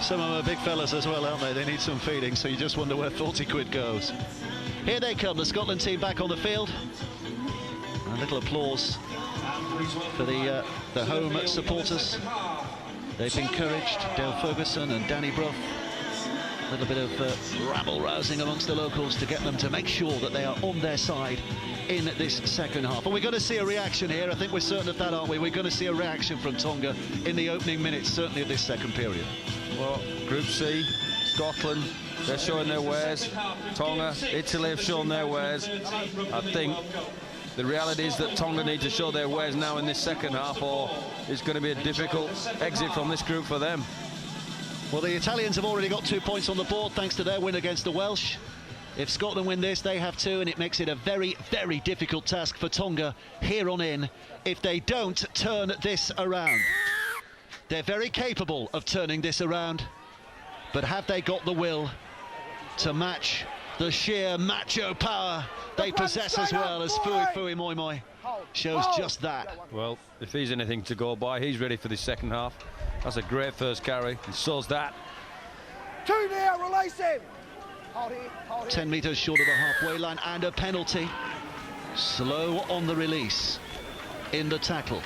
Some of them are big fellas as well, aren't they? They need some feeding, so you just wonder where 40 quid goes. Here they come, the Scotland team back on the field. A little applause for the home supporters. They've encouraged Dale Ferguson and Danny Brough. A little bit of rabble-rousing amongst the locals to get them to make sure that they are on their side in this second half. And we're going to see a reaction here. I think we're certain of that, aren't we? We're going to see a reaction from Tonga in the opening minutes, certainly of this second period. Well, Group C, Scotland, they're showing their wares. Tonga, Italy have shown their wares. I think the reality is that Tonga need to show their wares now in this second half, or it's going to be a difficult exit from this group for them. Well, the Italians have already got 2 points on the board thanks to their win against the Welsh. If Scotland win this, they have 2, and it makes it a very, very difficult task for Tonga here on in if they don't turn this around. They're very capable of turning this around, but have they got the will to match the sheer macho power they possess, as well as Fui Moi Moi shows just that. Well, if he's anything to go by, he's ready for the second half. That's a great first carry, and so's that. 2 now, release him. 10 metres short of the halfway line, and a penalty. Slow on the release in the tackle.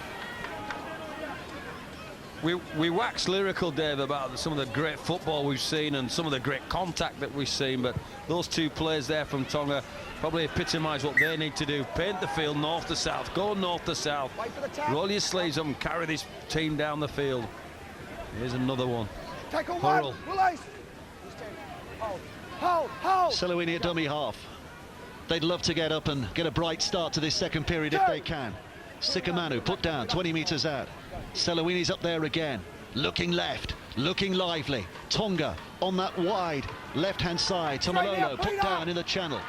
We wax lyrical, Dave, about some of the great football we've seen and some of the great contact that we've seen, but those 2 players there from Tonga probably epitomise what they need to do. Paint the field north to south, go north to south, roll your sleeves up and carry this team down the field. Here's another one. Tackle one, release. Hold. Selowini at dummy half. They'd love to get up and get a bright start to this second period if they can. Sikamanu put down 20 metres out. Selowini's up there again, looking left, looking lively. Tonga on that wide left-hand side. Tomalolo put down in the channel.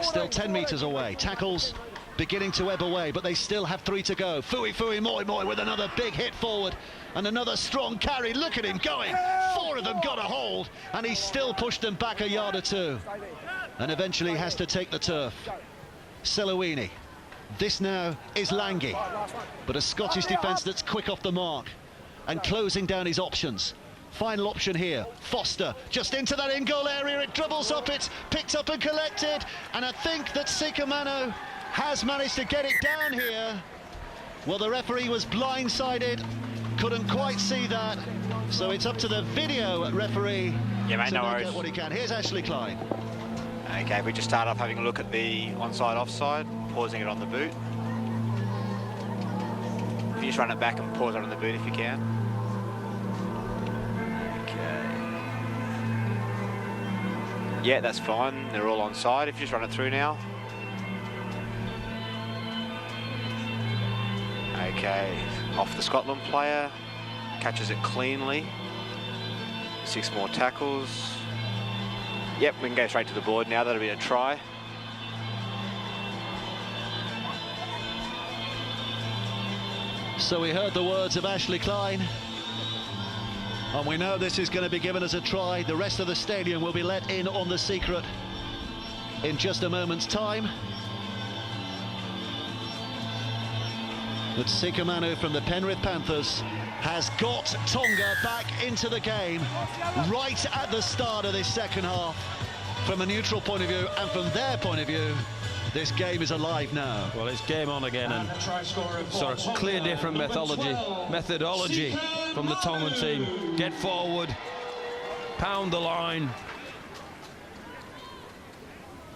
Still 10 metres away. Tackles beginning to ebb away, but they still have 3 to go. Fui Moi Moi with another big hit forward and another strong carry. Look at him going. 4 of them got a hold, and he still pushed them back a yard or 2, and eventually has to take the turf. Selowini. This now is Langi, but a Scottish defence that's quick off the mark and closing down his options. Final option here, Foster, just into that in-goal area, it dribbles up, it's picked up and collected, and I think that Sikamanu has managed to get it down here. Well, the referee was blindsided, couldn't quite see that, so it's up to the video referee to make out what he can. Here's Ashley Klein. Okay, we just start off having a look at the onside offside, pausing it on the boot. If you just run it back and pause it on the boot if you can. Okay. Yeah, that's fine. They're all onside. If you just run it through now. Okay, off the Scotland player, catches it cleanly. 6 more tackles. Yep, we can go straight to the board now. That'll be a try. So we heard the words of Ashley Klein, and we know this is going to be given as a try. The rest of the stadium will be let in on the secret in just a moment's time. But Sikamanu from the Penrith Panthers has got Tonga back into the game right at the start of this second half. From a neutral point of view and from their point of view, this game is alive now. Well, it's game on again, and sort of clear different methodology from the Tongan team. Get forward, pound the line.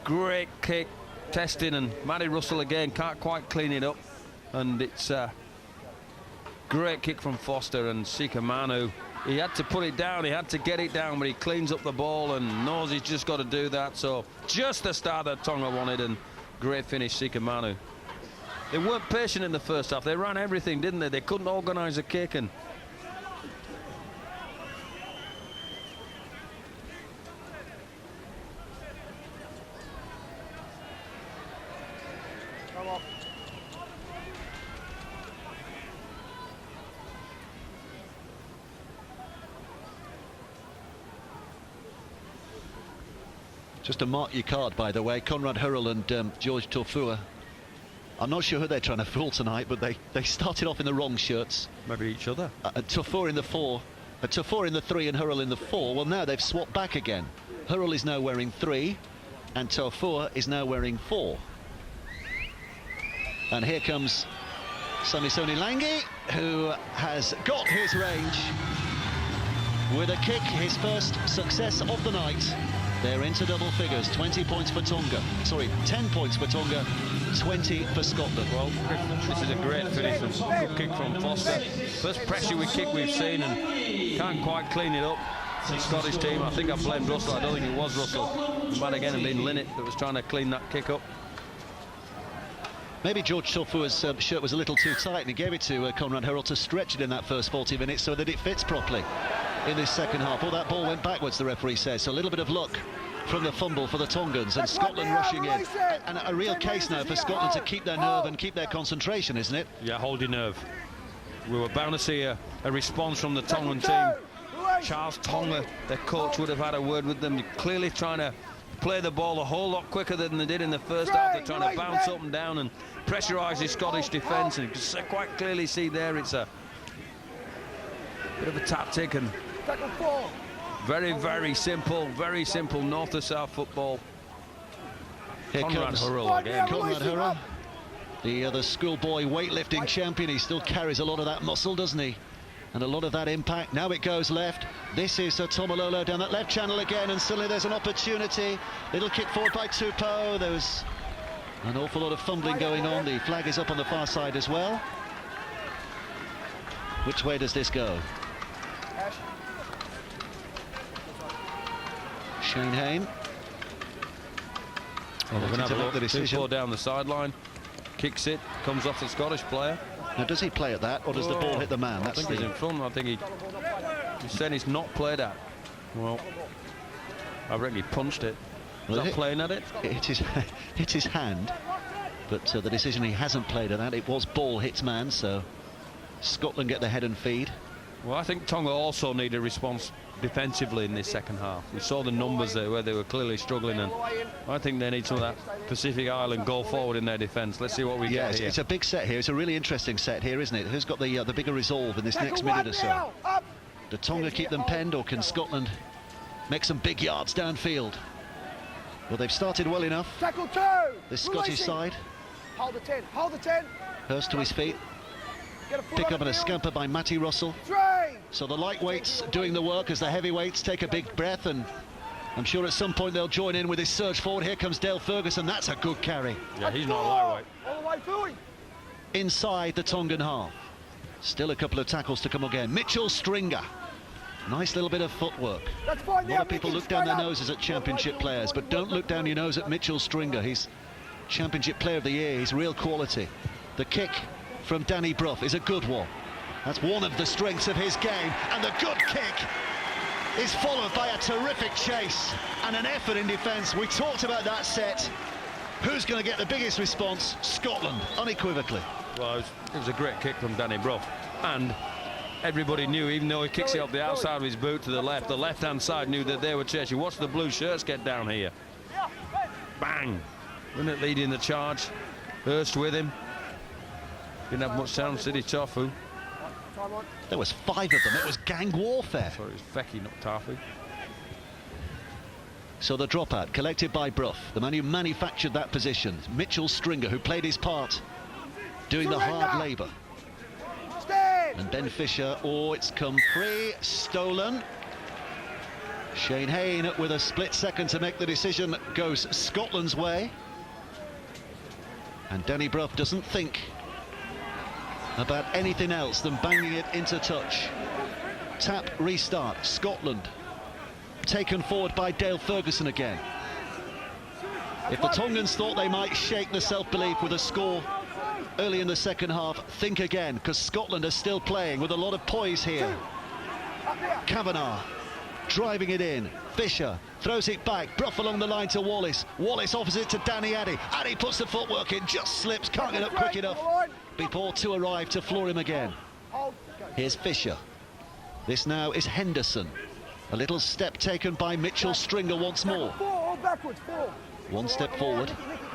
Great kick, testing, and Matty Russell again can't quite clean it up. And it's a great kick from Foster, and Sikamanu, he had to put it down, he had to get it down, but he cleans up the ball and knows he's just got to do that. So just the start that Tonga wanted, and great finish, Sikamanu. They weren't patient in the first half. They ran everything, didn't they? They couldn't organise a kick, and Just to mark your card, by the way, Conrad Hurrell and George Tofua. I'm not sure who they're trying to fool tonight, but they started off in the wrong shirts. maybe each other. Tofua in the 4, Tafur in the 3 and Hurrell in the 4. Well, now they've swapped back again. Hurrell is now wearing 3 and Tafur is now wearing 4. And here comes Samisoni Langi, who has got his range with a kick, his first success of the night. They're into double figures, 20 points for Tonga. Sorry, 10 points for Tonga, 20 for Scotland. Well, this is a great finish from good kick from Foster. First pressure we kick we've seen, and can't quite clean it up. The Scottish team, I think I blamed Russell. I don't think it was Russell. It might again have been Linnett that was trying to clean that kick up. Maybe George Tafur's shirt was a little too tight and he gave it to Conrad Hurrell to stretch it in that first 40 minutes so that it fits properly in this second half. Well, that ball went backwards, the referee says, so a little bit of luck from the fumble for the Tongans, and Scotland rushing in. And a real case now for Scotland to keep their nerve and keep their concentration, isn't it? Yeah, hold your nerve. We were bound to see a response from the Tongan team. Charles Tonga, their coach, would have had a word with them. You're clearly trying to play the ball a whole lot quicker than they did in the first half. They're trying to bounce up and down and pressurise the Scottish defence, and you can quite clearly see there it's a bit of a tactic and very, very simple north to south football. Here Conrad comes Hurrell again. Conrad Hurrell, the schoolboy weightlifting champion. He still carries a lot of that muscle, doesn't he? And a lot of that impact. Now it goes left. This is Tomalolo down that left channel again, and suddenly there's an opportunity. Little kick forward by Tupou. There was an awful lot of fumbling going on. The flag is up on the far side as well. Which way does this go? Shane Hayne. Well, we're going to have a look. The decision. 2-4 down the sideline. Kicks it. Comes off the Scottish player. Now, does he play at that, or does the ball hit the man? I think he's in front. I think he's saying he's not played at. Well, I reckon he punched it. He's not playing at it. It hit his hand, but the decision he hasn't played at that. It was ball hits man, so Scotland get the head and feed. Well, I think Tonga also need a response defensively in this second half. We saw the numbers there where they were clearly struggling, and I think they need some of that Pacific Island go forward in their defence. Let's see what we get here. It's a big set here. It's a really interesting set here, isn't it? Who's got the bigger resolve in this next minute or so? Do Tonga keep them penned, or can Scotland make some big yards downfield? Well, they've started well enough. Tackle 2. This Scottish side. Hold the 10. Hold the 10. Hurst to his feet. Pick up and a scamper by Matty Russell. 3. So the lightweights doing the work as the heavyweights take a big breath, and I'm sure at some point they'll join in with this surge forward. Here comes Dale Ferguson. That's a good carry. Yeah, he's not a lightweight. All the way through. Inside the Tongan half. Still a couple of tackles to come again. Mitchell Stringer. Nice little bit of footwork. That's fine. A lot of people look down their noses at championship players, but don't look down your nose at Mitchell Stringer. He's championship player of the year. He's real quality. The kick from Danny Brough is a good one. That's one of the strengths of his game, and the good kick is followed by a terrific chase and an effort in defence. We talked about that set. Who's going to get the biggest response? Scotland, unequivocally. Well, it was a great kick from Danny Brough, and everybody knew, even though he kicks it up the outside of his boot to the left-hand side knew that they were chasing. Watch the blue shirts get down here. Bang! Linnett leading the charge. Hurst with him. Didn't have much sound, City Tofu. There was 5 of them. It was gang warfare. Sorry, it was Fecky, not Tafu. So the dropout collected by Brough, the man who manufactured that position. Mitchell Stringer, who played his part, doing the hard labour. And Ben Fisher, it's come free, stolen. Shane Hayne with a split second to make the decision, goes Scotland's way. And Danny Brough doesn't think about anything else than banging it into touch. Tap, restart, Scotland. Taken forward by Dale Ferguson again. If the Tongans thought they might shake the self-belief with a score early in the second half, think again, because Scotland are still playing with a lot of poise here. Kavanagh driving it in. Fisher throws it back. Brough along the line to Wallace. Wallace offers it to Danny Addy. Addy puts the footwork in, just slips, can't get up quick enough before 2 arrive to floor him again. Here's Fisher. This now is Henderson. A little step taken by Mitchell Stringer once more. 4 backwards, 4. 1 step forward,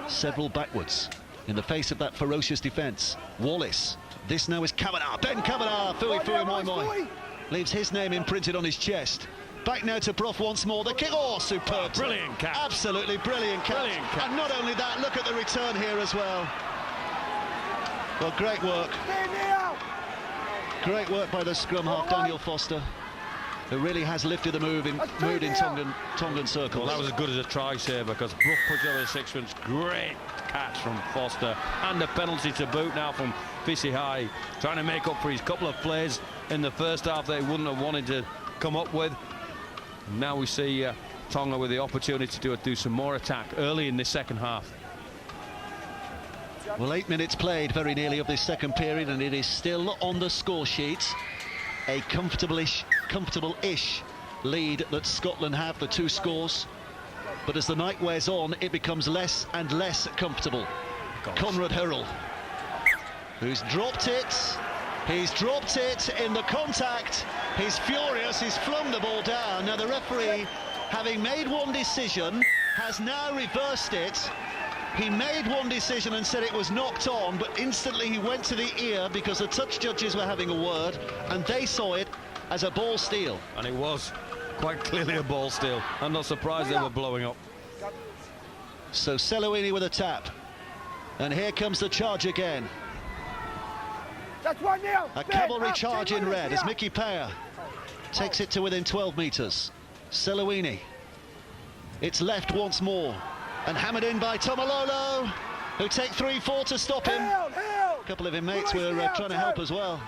several backwards in the face of that ferocious defence. Wallace. This now is Kavanagh. Ben Kavanagh. Fui, moi, moi. leaves his name imprinted on his chest. Back now to Brough once more. The kick, oh, superb. Brilliant catch. Absolutely brilliant catch. Brilliant catch. And not only that, look at the return here as well. Well, great work. Great work by the scrum half, Daniel Foster, who really has lifted the mood in Tongan circles. Well, that was as good as a try saver, because Brough pushed over the sixpence. Great catch from Foster, and a penalty to boot now from Fisihai, trying to make up for his couple of plays in the first half that he wouldn't have wanted to come up with. Now we see Tonga with the opportunity to do some more attack early in this second half. Well, 8 minutes played very nearly of this second period, and it is still on the score sheet. A comfortable-ish lead that Scotland have, the 2 scores. But as the night wears on, it becomes less and less comfortable. Conrad Hurrell, who's dropped it. He's dropped it in the contact. He's furious. He's flung the ball down. Now the referee, having made one decision, has now reversed it. He made one decision and said it was knocked on, but instantly he went to the ear because the touch judges were having a word, and they saw it as a ball steal. And it was quite clearly a ball steal. I'm not surprised they were blowing up. So Selouini with a tap. And here comes the charge again. That's 1-0. A cavalry charge in red as Mickey Paya takes it to within 12 metres. Selouini. It's left once more. And hammered in by Tomalolo, who take 3-4 to stop him. A couple of his mates were trying to help as well.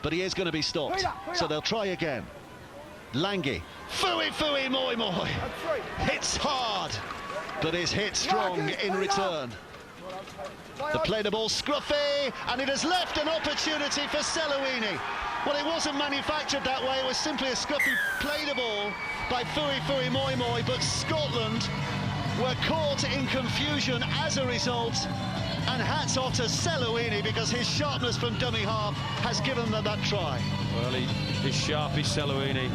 But he is going to be stopped. So they'll try again. Langi. Fui moi moi. Hits hard, but is hit strong in return. The play the ball scruffy, and it has left an opportunity for Selouini. Well, it wasn't manufactured that way. It was simply a scruffy play the ball by Fui moi moi, but Scotland were caught in confusion as a result, and hats off to Selouini because his sharpness from dummy half has given them that try. Well, he's sharp, he's Selouini.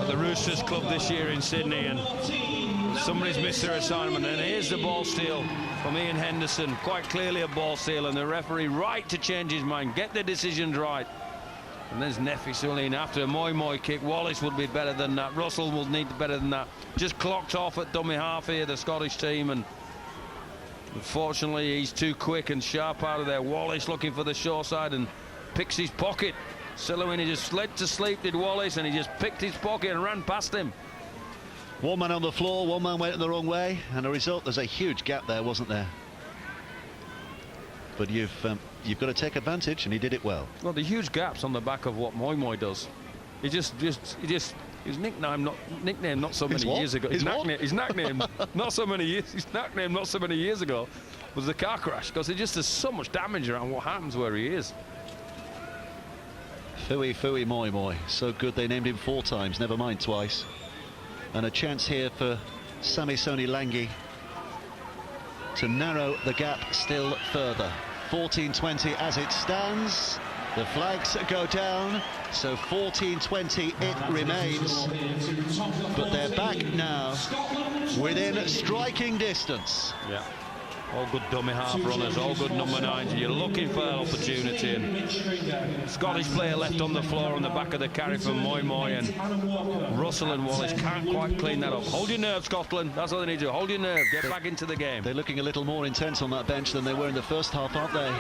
At the Roosters Club this year in Sydney, and somebody's missed their assignment, and here's the ball steal from Ian Henderson. Quite clearly a ball steal, and the referee right to change his mind, get the decisions right. And there's Nefi Sulin after a moi kick. Wallace would be better than that. Russell will need better than that. Just clocked off at dummy half here, the Scottish team, and unfortunately he's too quick and sharp out of there. Wallace looking for the short side and picks his pocket. Selouini just slid to sleep, did Wallace, and he just picked his pocket and ran past him. One man on the floor, one man went in the wrong way, and a result, there's a huge gap there, wasn't there? But you've got to take advantage, and he did it well. Well, the huge gaps on the back of what Moi Moi does. He was nicknamed not so many years ago. His nickname not so many years ago was the car crash, because he just does so much damage around what happens where he is. Fui moi moi, so good they named him 4 times, never mind twice. And a chance here for Samisoni Langi to narrow the gap still further. 14-20 as it stands. The flags go down, so 14-20 it remains. But they're back now within striking distance. Yeah. All good dummy half runners, all good number 9s. You're looking for an opportunity, and Scottish player left on the floor on the back of the carry from Moi Moi, and Russell and Wallace can't quite clean that up. Hold your nerve, Scotland. That's what they need to do. Hold your nerve. Get back into the game. They're looking a little more intense on that bench than they were in the first half, aren't they?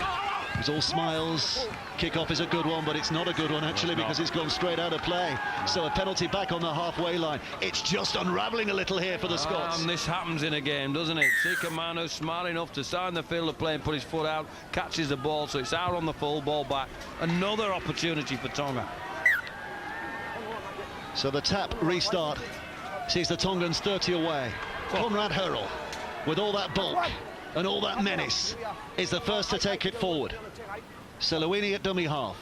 It's all smiles. Kick-off is a good one, but it's not a good one actually, because it's gone straight out of play. So a penalty back on the halfway line. It's just unravelling a little here for the Scots. This happens in a game, doesn't it? Sika Manu smart enough to start in the field of play and put his foot out, catches the ball, so it's out on the full, ball back. Another opportunity for Tonga. So the tap restart sees the Tongans 30 away. Conrad Hurrell, with all that bulk and all that menace, is the first to take it forward. Selouini at dummy half.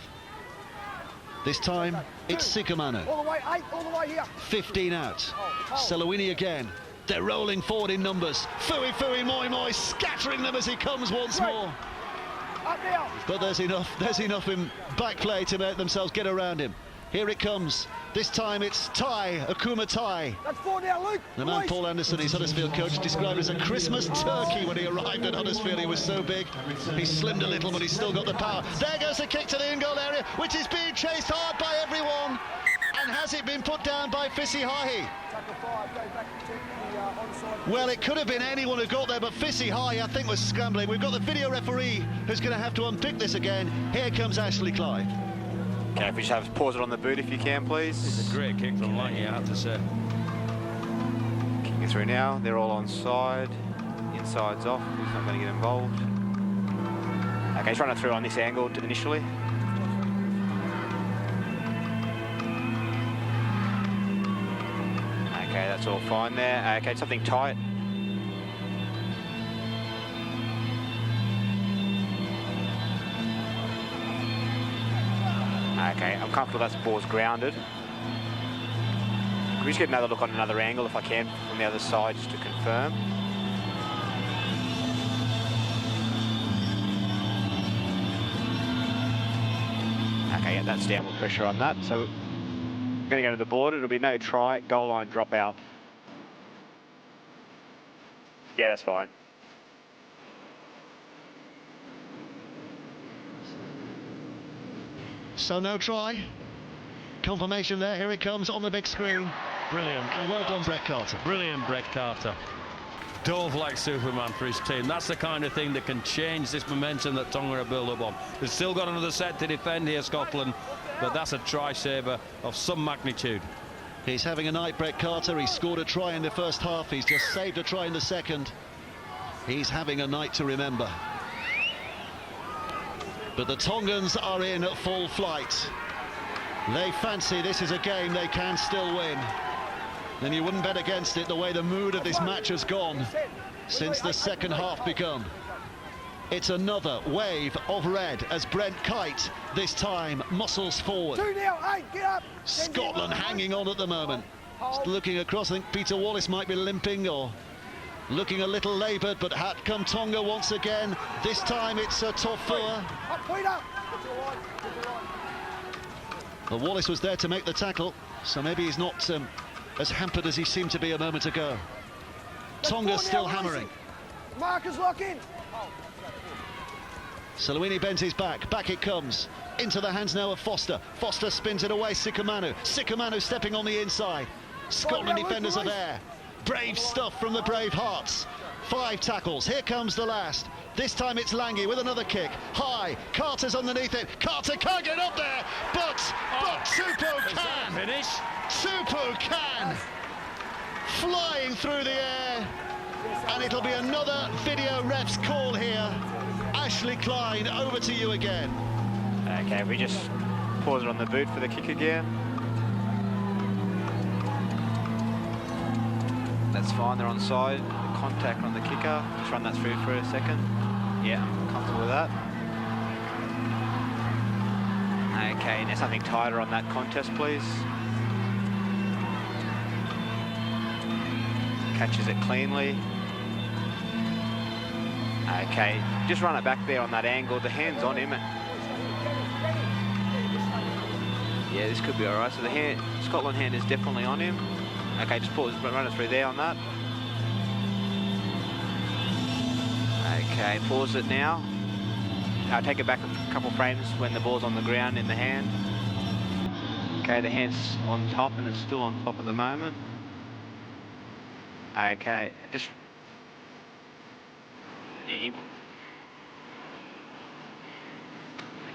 This time it's Sikamanu. All the way, 8, all the way here. 15 out. Selouini again. They're rolling forward in numbers. Fui moi moi scattering them as he comes once more. Up now. But there's enough in back play to make themselves get around him. Here it comes. This time it's Ty, Akuma Ty. That's 4 now, Luke. The man Release. Paul Anderson, his Huddersfield coach, described as a Christmas turkey when he arrived at Huddersfield. He was so big. He slimmed a little, but he's still got the power. There goes the kick to the in-goal area, which is being chased hard by everyone. And has it been put down by Fissi Haihi? Tackle 5, go back to check the onside. Well, it could have been anyone who got there, but Fissi Haihi, I think, was scrambling. We've got the video referee who's going to have to unpick this again. Here comes Ashley Clyde. Okay, if we just have pause it on the boot if you can, please. It's a great kick from Lange, I have to say. Kicking through now. They're all on side. Inside's off. He's not going to get involved. Okay, he's running through on this angle initially. Okay, that's all fine there. Okay, something tight. Okay, I'm comfortable that's ball's grounded. Can we just get another look on another angle if I can from the other side just to confirm? Okay, yeah, that's downward pressure on that. So I'm going to go to the board. It'll be no try, goal line drop out. Yeah, that's fine. So no try. Confirmation there. Here it comes on the big screen. Brilliant. And well done, Brett Carter. Brilliant, Brett Carter. Dove like Superman for his team. That's the kind of thing that can change this momentum that Tonga are built up on. They've still got another set to defend here, Scotland, but that's a try saver of some magnitude. He's having a night, Brett Carter. He scored a try in the first half. He's just saved a try in the second. He's having a night to remember. But the Tongans are in full flight. They fancy this is a game they can still win. And you wouldn't bet against it the way the mood of this match has gone since the second half begun. It's another wave of red as Brent Kite, this time, muscles forward. 2 now, 8, get up. Scotland hanging on at the moment. Just looking across, I think Peter Wallace might be limping or looking a little laboured, but out come Tonga once again. This time it's a Tofua. Up, Peter. Get to the line, get to the line. But Wallace was there to make the tackle, so maybe he's not as hampered as he seemed to be a moment ago. Tonga's still hammering. Markers lock in. Salawini bends his back. Back it comes. Into the hands now of Foster. Foster spins it away. Sikamanu. Sikamanu stepping on the inside. Scotland defenders are there. Brave stuff from the Brave Hearts. 5 tackles. Here comes the last. This time it's Lange with another kick. High. Carter's underneath it. Carter can't get up there. But Tupou can. Finish. Tupou can. Flying through the air. And it'll be another video ref's call here. Ashley Klein, over to you again. Okay, we just pause it on the boot for the kick again. That's fine, they're on side. Contact on the kicker. Just run that through for a second. Yeah, I'm comfortable with that. Okay, now something tighter on that contest, please. Catches it cleanly. Okay, just run it back there on that angle. The hand's on him. Yeah, this could be all right. So the hand, Scotland hand is definitely on him. Okay, just pause, run it through there on that. Okay, pause it now. I'll take it back a couple frames when the ball's on the ground in the hand. Okay, the hand's on top and it's still on top at the moment. Okay, just...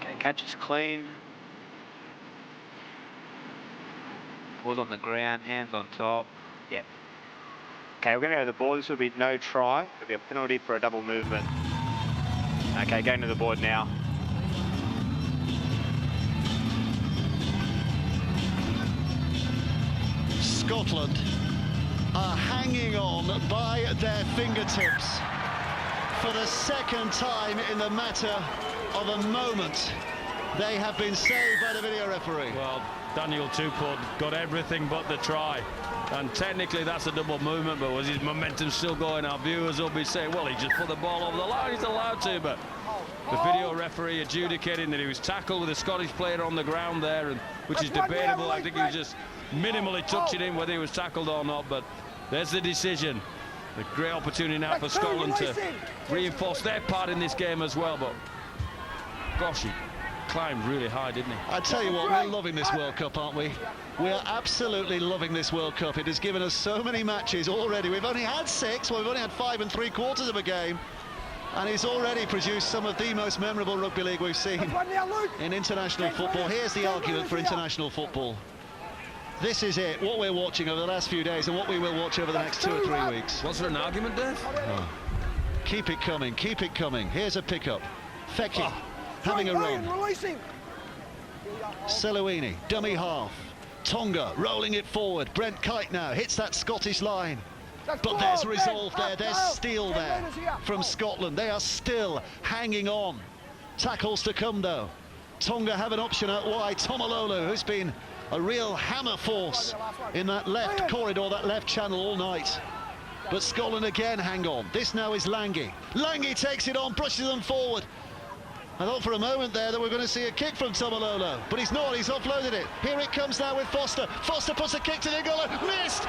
Okay, catch is clean. Ball's on the ground, hands on top. Yep. Okay, we're going to go to the board. This will be no try. It'll be a penalty for a double movement. Okay, going to the board now. Scotland are hanging on by their fingertips for the second time in the matter of a moment. They have been saved by the video referee. Well, Daniel Tupou got everything but the try. And technically that's a double movement, but was his momentum still going? Our viewers will be saying, well, he just put the ball over the line, he's allowed to, but the video referee adjudicating that he was tackled with a Scottish player on the ground there, and which is debatable. I think he was just minimally touching him, whether he was tackled or not, but there's the decision. A great opportunity now for Scotland to reinforce their part in this game as well, but gosh, he climbed really high, didn't he? I tell you what, we're loving this World Cup, aren't we? We are absolutely loving this World Cup. It has given us so many matches already. We've only had 6, well, we've only had 5 3/4 of a game, and he's already produced some of the most memorable rugby league we've seen in international football. Here's the argument for international football. This is it, what we're watching over the last few days and what we will watch over the next 2 or 3 weeks. Was there an argument, Dave? Oh. Keep it coming, keep it coming. Here's a pickup. Feki having a run. Selouini, dummy half. Tonga rolling it forward. Brent Kite now hits that Scottish line. But there's resolve there, there's steel there from Scotland. They are still hanging on. Tackles to come though. Tonga have an option out wide. Tomalolo, who's been a real hammer force in that left corridor, that left channel all night. But Scotland again hang on. This now is Lange. Lange takes it on, brushes them forward. I thought for a moment there that we're going to see a kick from Tomalolo, but he's not, he's offloaded it. Here it comes now with Foster. Foster puts a kick to the goal, missed!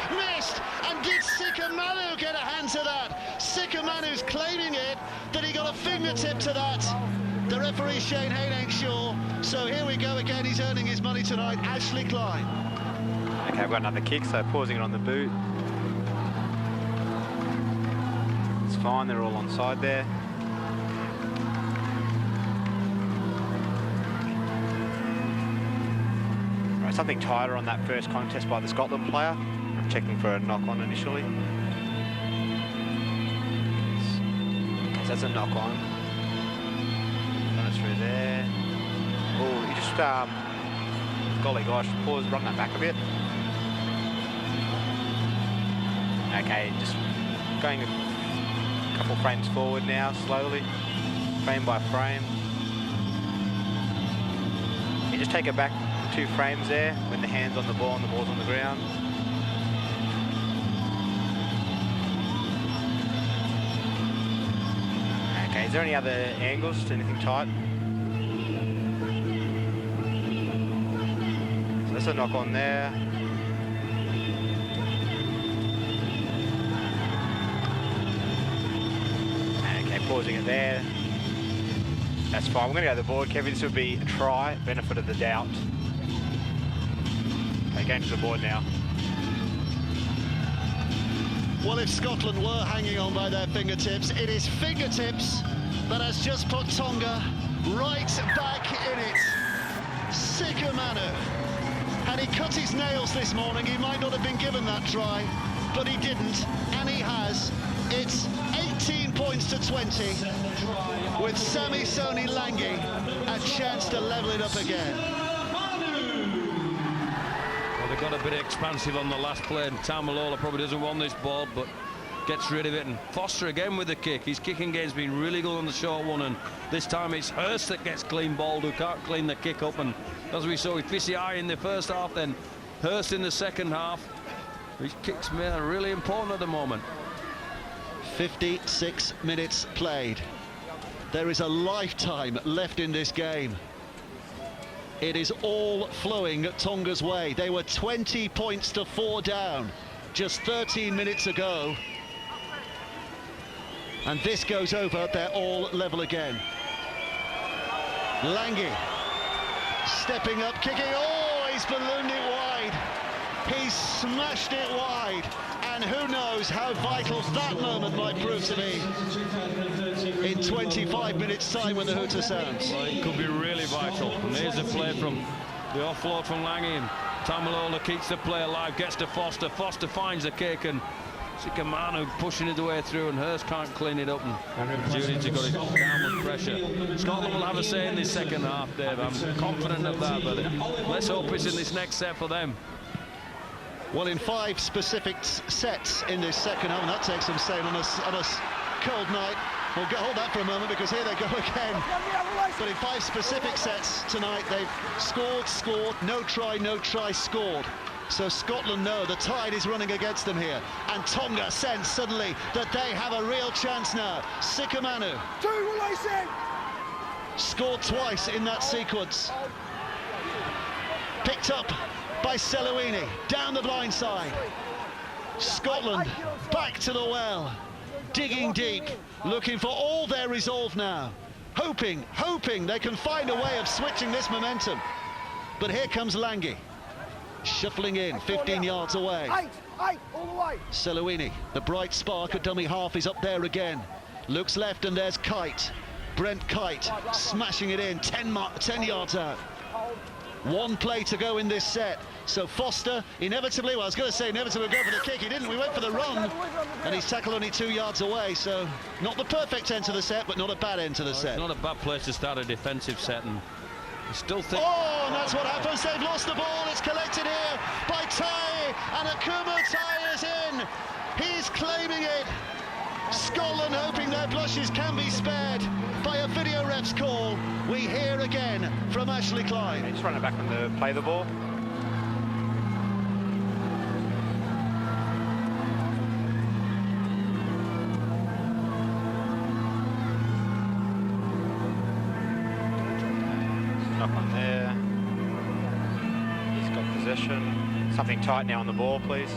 And did Sikamanu get a hand to that? Sikamanu's claiming it, that he got a fingertip to that. The referee Shane Hayne ain't sure, so here we go again, he's earning his money tonight, Ashley Klein. Okay, I've got another kick, so pausing it on the boot. It's fine, they're all onside there. Right, something tighter on that first contest by the Scotland player. I'm checking for a knock-on initially. So that's a knock-on. Run it through there. Oh, you just, golly gosh, pause, run that back a bit. Okay, just going a couple frames forward now, slowly, frame by frame. You just take it back 2 frames there, when the hand's on the ball and the ball's on the ground. Okay, is there any other angles to anything tight? So that's a knock on there. Pausing it there. That's fine. We're going to go to the board, Kevin. This would be a try, benefit of the doubt. Okay, going to the board now. Well, if Scotland were hanging on by their fingertips, it is fingertips that has just put Tonga right back in it. Sikamanu. Had he cut his nails this morning, he might not have been given that try, but he didn't, and he has. It's 18 points to 20 with Sami Soni Lange a chance to level it up again. Well, they got a bit expansive on the last play, and Taumalola probably doesn't want this ball, but gets rid of it. And Foster again with the kick. His kicking game's been really good on the short one, and this time it's Hurst that gets clean balled, who can't clean the kick up. And as we saw with Fisiai in the first half, then Hurst in the second half. His kicks are really important at the moment. 56 minutes played. There is a lifetime left in this game. It is all flowing Tonga's way. They were 20 points to 4 down just 13 minutes ago. And this goes over, they're all level again. Lange stepping up, kicking, oh, he's ballooned it wide. He's smashed it wide. And who knows how vital that moment might prove to be in 25 minutes time when the hooter sounds. Well, it could be really vital. And here's a play from the offload from Lange, and Taumalola keeps the play alive, gets to Foster. Foster finds the kick, and Sikamanu pushing it the way through, and Hurst can't clean it up, and Judy's got it downward pressure. Scotland will have a say in this second half, Dave. I'm confident of that, but let's hope it's in this next set for them. Well, in 5 specific sets in this second half, and that takes some saying on a cold night. We'll hold that for a moment, because here they go again. But in 5 specific sets tonight, they've scored, no try, scored. So Scotland know the tide is running against them here. And Tonga sense suddenly that they have a real chance now. Sikamanu. 2 releasing. Scored twice in that sequence. Picked Picked up by Selewini, down the blind side. Scotland back to the well, digging deep, looking for all their resolve now, hoping they can find a way of switching this momentum. But here comes Lange, shuffling in, 15 yards away. Eight, all the way. Selewini, the bright spark at dummy half, is up there again. Looks left and there's Kite. Brent Kite smashing it in, 10 yards out. One play to go in this set. So Foster inevitably, well, I was going to say inevitably go for the kick. He didn't. We went for the run, and he's tackled only 2 yards away. So not the perfect end to the set, but not a bad end to the set. It's not a bad place to start a defensive set, and I still think. Oh, and that's what happens. They've lost the ball. It's collected here by Tai, and Akuma Tai is in. He's claiming it. Scotland hoping their blushes can be spared by a video ref's call. We hear again from Ashley Klein. Just run it back on the play the ball. Knock on there. He's got possession. Something tight now on the ball, please.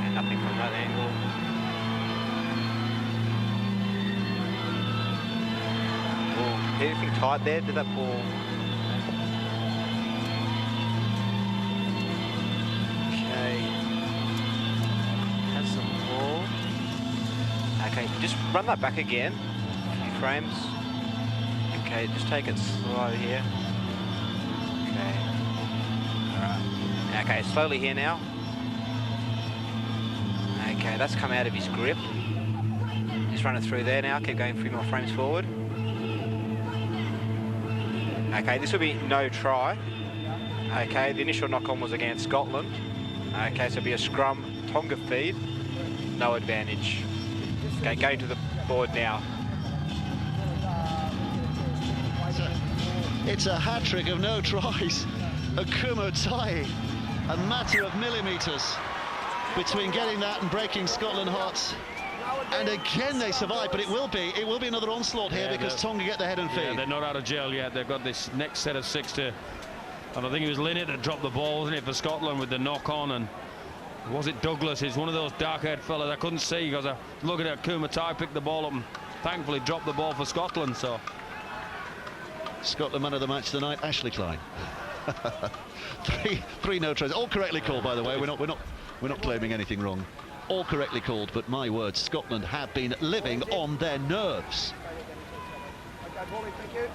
And nothing from that angle. Anything tight there? Did that ball? Okay. Has some ball. Okay, just run that back again. A few frames. Okay, just take it slow here. Okay. Alright. Okay, slowly here now. Okay, that's come out of his grip. Just run it through there now. Keep going a few more frames forward. Okay, this will be no try. Okay, the initial knock-on was against Scotland. Okay, so it'll be a scrum, Tonga feed, no advantage. Okay, going to the board now. It's a hat-trick of no tries. Akuma Tai, a matter of millimetres between getting that and breaking Scotland hearts. And again they survive, but it will be another onslaught here because Tonga get the head and feet. Yeah, they're not out of jail yet. They've got this next set of 6 to, and I think it was Linnett that dropped the ball, wasn't it, for Scotland with the knock on, and was it Douglas? He's one of those dark-haired fellas I couldn't see because I was looking at Akuma Tai pick the ball up and thankfully dropped the ball for Scotland. So Scotland man of the match tonight, Ashley Klein. three no tries, all correctly called, by the way. We're not claiming anything wrong. All correctly called, but my word, Scotland have been living on their nerves.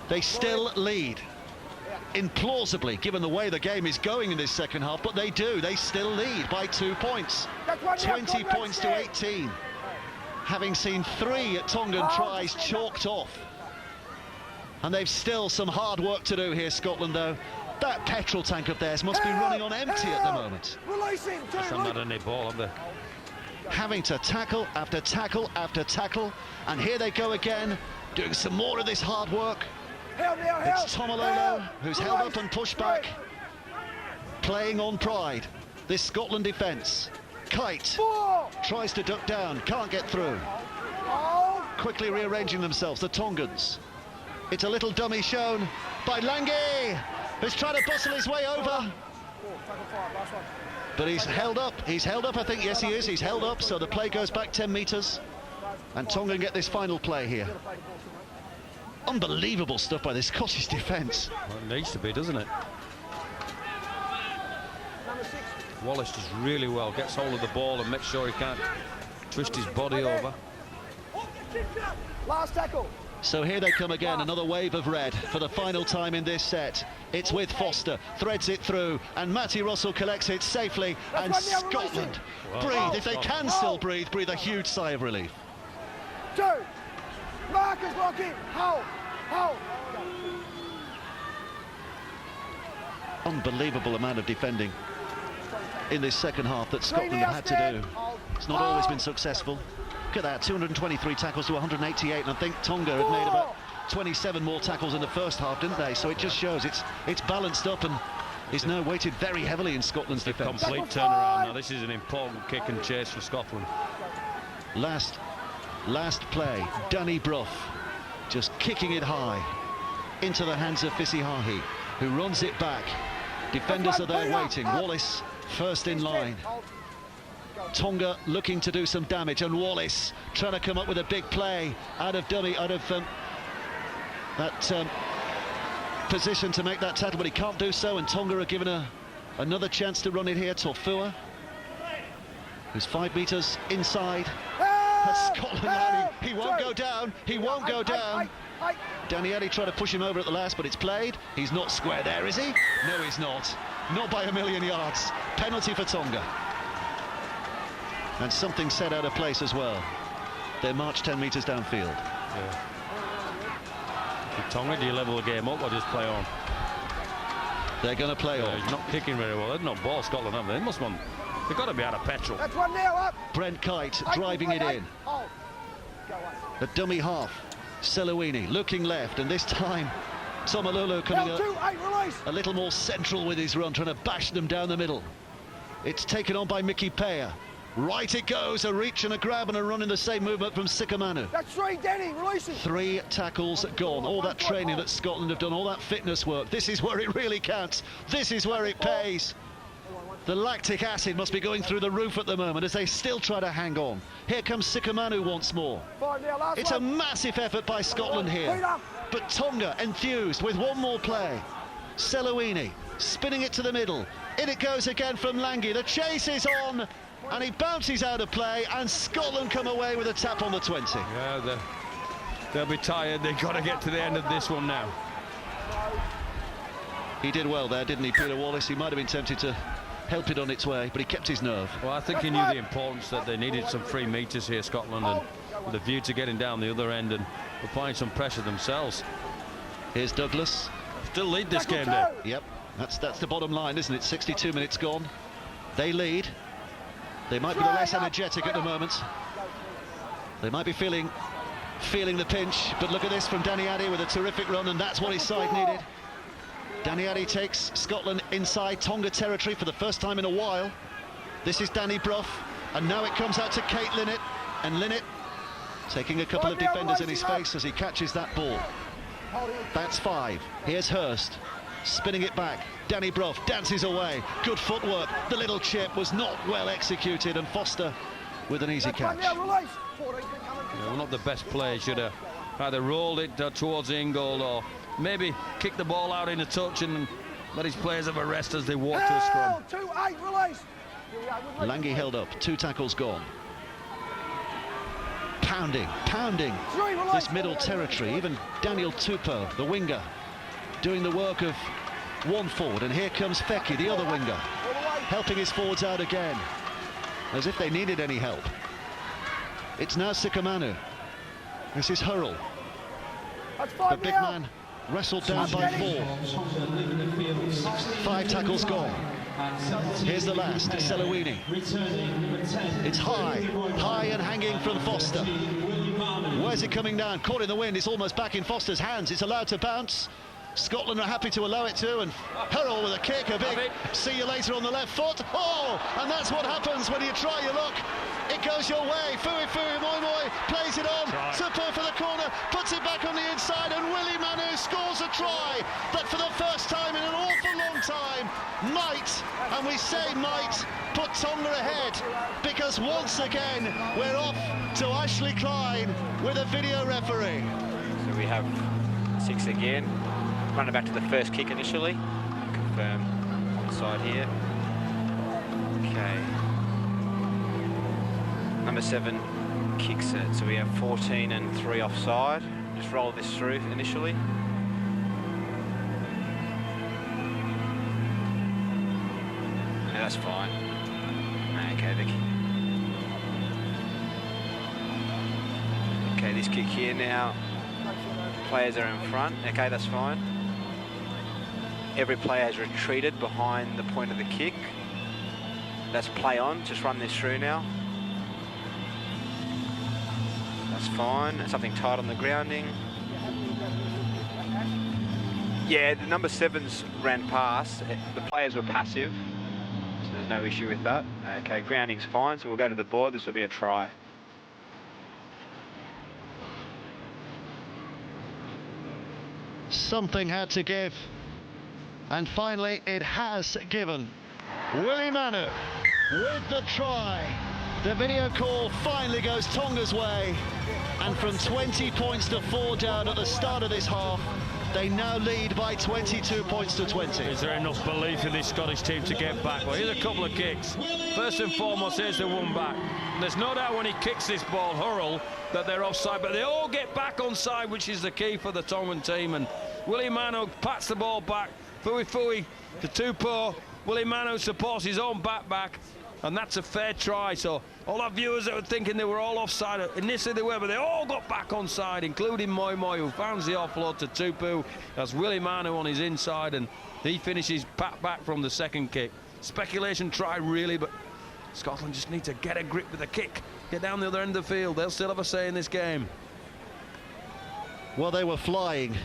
They still lead, implausibly, given the way the game is going in this second half, but they still lead by 2 points. 20 points to 18. Having seen 3 Tongan tries chalked off. And they've still some hard work to do here, Scotland, though. That petrol tank of theirs must be running on empty at the moment. Release him, some not any ball up there. Having to tackle after tackle after tackle, and here they go again, doing some more of this hard work. It's Tomalolo who's held up and pushed back, playing on pride. This Scotland defence. Kite tries to duck down, can't get through. Quickly rearranging themselves, the Tongans. It's a little dummy shown by Lange, who's trying to bustle his way over. But he's held up, I think. Yes, he is. He's held up, so the play goes back 10 metres. And Tonga get this final play here. Unbelievable stuff by this Scottish defence. Well, it needs to be, doesn't it? Wallace does really well, gets hold of the ball and makes sure he can't twist his body over. Last tackle. So here they come again, another wave of red for the final time in this set. It's with Foster, threads it through, and Matty Russell collects it safely, and Scotland breathe, if they can still breathe a huge sigh of relief. 2. Marcus lock in. Hold. Unbelievable amount of defending in this second half that Scotland have had to do. It's not always been successful. Look at that, 223 tackles to 188, and I think Tonga had made about 27 more tackles in the first half, didn't they? So it just shows it's balanced up and is now weighted very heavily in Scotland's defence. Complete turnaround now. This is an important kick and chase for Scotland. Last play, Danny Brough just kicking it high into the hands of Fisihahi. who runs it back. Defenders are there waiting. Wallace first in line. Tonga looking to do some damage, and Wallace trying to come up with a big play out of dummy, out of that position to make that tackle, but he can't do so, and Tonga are given another chance to run it here. Torfua, who's 5 metres inside. That's Scotland landing. He won't go down. He won't go down. Danny Addy tried to push him over at the last, but it's played. He's not square there, is he? No, he's not. Not by a million yards. Penalty for Tonga. And something set out of place as well. They marched 10 metres downfield. Yeah. Tonga, do you level the game up or just play on? They're going to play on. He's not kicking very well. There's no ball Scotland, have they? They've got to be out of petrol. That's 1 now, up. Brent Kite driving it in. A dummy half. Selowini looking left, and this time Tomalulu coming a little more central with his run, trying to bash them down the middle. It's taken on by Mickey Paya. Right it goes, a reach and a grab and a run in the same movement from Sikamanu. That's 3, Danny, release it. 3 tackles gone. All that training that Scotland have done, all that fitness work. This is where it really counts. This is where it pays. The lactic acid must be going through the roof at the moment as they still try to hang on. Here comes Sikamanu once more. It's a massive effort by Scotland here. But Tonga enthused with one more play. Selowini spinning it to the middle. In it goes again from Langi. The chase is on, and he bounces out of play, and Scotland come away with a tap on the 20. Yeah, they'll be tired. They've got to get to the end of this one now. He did well there, didn't he, Peter Wallace? He might have been tempted to help it on its way, but he kept his nerve. Well, I think he knew the importance that they needed some free meters here, Scotland, and with a view to getting down the other end and applying some pressure themselves. Here's Douglas. Still lead this game there. Yep, that's the bottom line, isn't it? 62 minutes gone. They lead. They might be the less energetic at the moment. They might be feeling the pinch, but look at this from Danny Addy with a terrific run, and that's what his side needed. Danny Addy takes Scotland inside Tonga territory for the first time in a while. This is Danny Brough, and now it comes out to Kate Linnett, and Linnett taking a couple of defenders in his face as he catches that ball. That's 5. Here's Hurst, spinning it back. Danny Brough dances away. Good footwork. The little chip was not well executed, and Foster with an easy catch. Yeah, well, not the best play. Should have either rolled it towards the in goal or maybe kick the ball out in a touch and let his players have a rest as they walk to a scrum. 2-8, release. Langi held up, 2 tackles gone. Pounding this middle territory. Even Daniel Tupou, the winger, doing the work of one forward, and here comes Feki, the other winger, helping his forwards out again, as if they needed any help. It's now Sikamanu. This is Hurrell. The big man wrestled down by 4. 5 tackles gone. Here's the last, Selowini. It's high and hanging from Foster. Where's it coming down? Caught in the wind. It's almost back in Foster's hands. It's allowed to bounce. Scotland are happy to allow it to, and Hurrell with a kick, a big see you later on the left foot. Oh, and that's what happens when you try your luck. It goes your way. Fui Moi plays it on. Tupou for the corner, puts it back on the inside, and Willie Manu scores a try that for the first time in an awful long time might, and we say might, put Tonga ahead, because once again we're off to Ashley Klein with a video referee. So we have 6 again. Run it back to the first kick initially. Confirm onside here. Okay. Number 7 kicks it. So we have 14 and 3 offside. Just roll this through initially. No, that's fine. Okay, this kick here now. Players are in front. Okay, that's fine. Every player has retreated behind the point of the kick. That's play on. Just run this through now. That's fine. Something tight on the grounding. Yeah, the number 7s ran past. The players were passive, so there's no issue with that. Okay, grounding's fine, so we'll go to the board. This will be a try. Something had to give. And finally, it has given. Willie Manu with the try. The video call finally goes Tonga's way. And from 20 points to 4 down at the start of this half, they now lead by 22 points to 20. Is there enough belief in this Scottish team to get back? Well, here's a couple of kicks. First and foremost, here's the one back. There's no doubt when he kicks this ball, Hurrell, that they're offside, but they all get back onside, which is the key for the Tongan team. And Willie Manu pats the ball back. Fui to Tupou. Willie Manu supports his own back, and that's a fair try. So all our viewers that were thinking they were all offside, initially they were, but they all got back onside, including Moi, who finds the offload to Tupou. That's Willie Manu on his inside, and he finishes pat back from the second kick. Speculation try really, but Scotland just need to get a grip with the kick, get down the other end of the field. They'll still have a say in this game. Well, they were flying,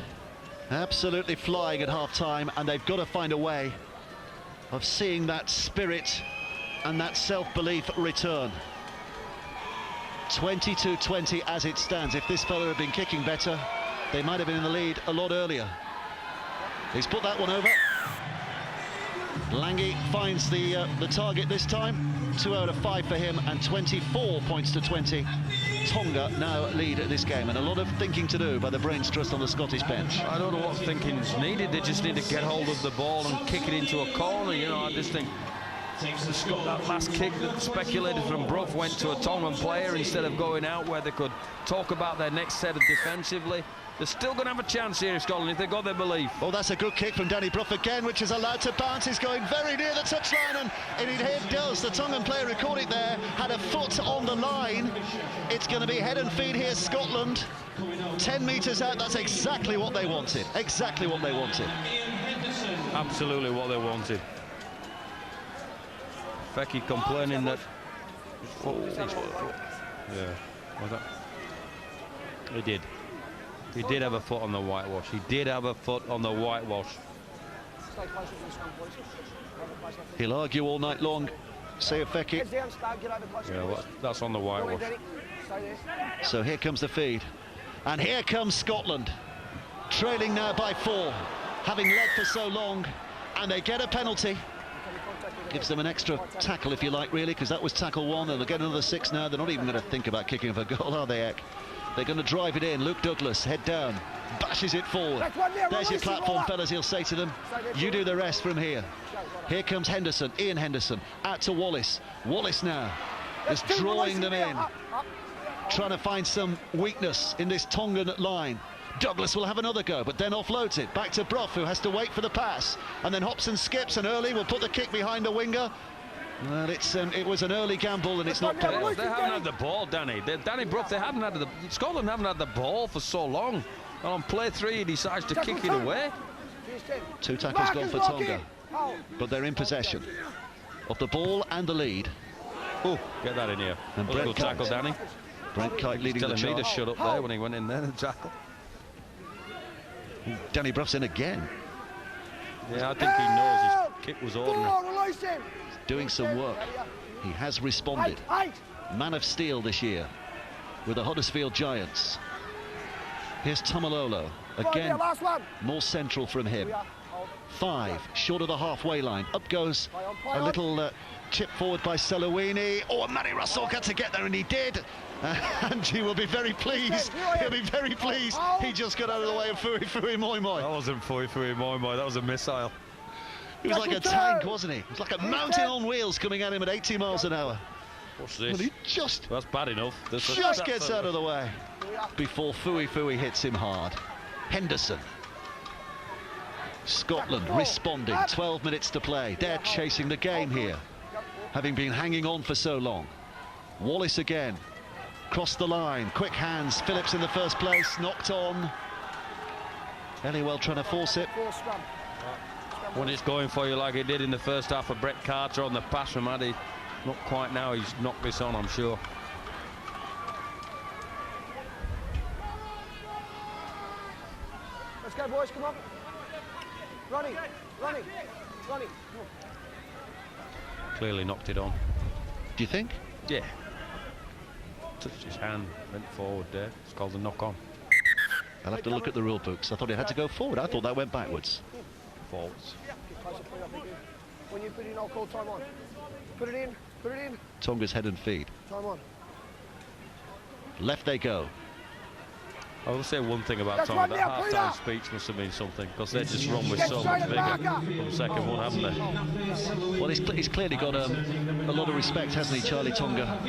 absolutely flying at half-time, and they've got to find a way of seeing that spirit and that self-belief return. 22-20 as it stands. If this fella had been kicking better, they might have been in the lead a lot earlier. He's put that one over. Lange finds the target this time. 2 out of 5 for him, and 24 points to 20. Tonga now lead this game, and a lot of thinking to do by the brains trust on the Scottish bench. I don't know what thinking's needed. They just need to get hold of the ball and kick it into a corner. You know, I just think that last kick that speculated from Brough went to a Tongan player instead of going out where they could talk about their next set of defensively. They're still going to have a chance here in Scotland if they've got their belief. Oh, that's a good kick from Danny Brough again, which is allowed to bounce. He's going very near the touchline, and it does. The Tongan player who caught it there had a foot on the line. It's going to be head and feet here, Scotland. 10 metres out, that's exactly what they wanted. Exactly what they wanted. Absolutely what they wanted. Fecky complaining that his foot. Yeah. Was that? He did. He did have a foot on the whitewash. He did have a foot on the whitewash. He'll argue all night long, say Fecky. Yeah, well, that's on the whitewash. So here comes the feed. And here comes Scotland, trailing now by 4, having led for so long, and they get a penalty. Gives them an extra tackle, if you like, really, because that was tackle 1, and they'll get another 6 now. They're not even going to think about kicking for a goal, are they, Eck? They're going to drive it in. Luke Douglas, head down, bashes it forward. There's your platform, fellas, he'll say to them. You do the rest from here. Here comes Henderson, Ian Henderson, out to Wallace. Wallace now is drawing them in, trying to find some weakness in this Tongan line. Douglas will have another go, but then offloads it back to Brough, who has to wait for the pass, and then hops and skips, and Early will put the kick behind the winger. Well, it was an early gamble, and it's not paid off. They haven't had the ball, Danny. Danny Brough, Scotland haven't had the ball for so long. And on play 3, he decides to kick it away. 2 tackles gone for Tonga, but they're in possession of the ball and the lead. Oh, get that in here. And Brent good tackle, Danny. Brent Kite leading the Telling me to charge. shut up there when he went in there and tackle. Danny Brough's in again. Yeah, I think he knows his kick was ordinary. Doing some work. He has responded. Man of steel this year with the Huddersfield Giants. Here's Tamalolo. Again, more central from him. 5, short of the halfway line. Up goes a little chip forward by Selawini. Oh, Manny Russell got to get there, and he did. And he will be very pleased. He'll be very pleased. He just got out of the way of Fui Moi Moi. That wasn't Fui Moi Moi, that was a missile. He was like a tank, wasn't he? It was like a mountain on wheels coming at him at 80 miles an hour. What's this? Well, he just That's bad enough. gets out of the way before Fui hits him hard. Henderson. Scotland responding. 12 minutes to play. They're chasing the game here, having been hanging on for so long. Wallace again. Crossed the line. Quick hands. Phillips in the first place. Knocked on. Elliwell trying to force it. When it's going for you like it did in the first half of Brett Carter on the pass from Addy, not quite now. He's knocked this on, I'm sure. Let's go, boys, come on. Running. Clearly knocked it on. Do you think? Yeah. Touched his hand, went forward there. It's called a knock on. I'll have to look at the rule books. I thought it had to go forward. I thought that went backwards. faults. Get closer, put it up again. When you put it in, I'll call time on. Put it in, put it in. Tonga's head and feet. Time on. Left they go. I will say one thing about That's Tonga, right that now, half-time Peter. speech must have been something, because they just run with Get so straight much at the bigger marker. from second one, haven't they? Well, he's clearly got a lot of respect, hasn't he, Charlie Tonga,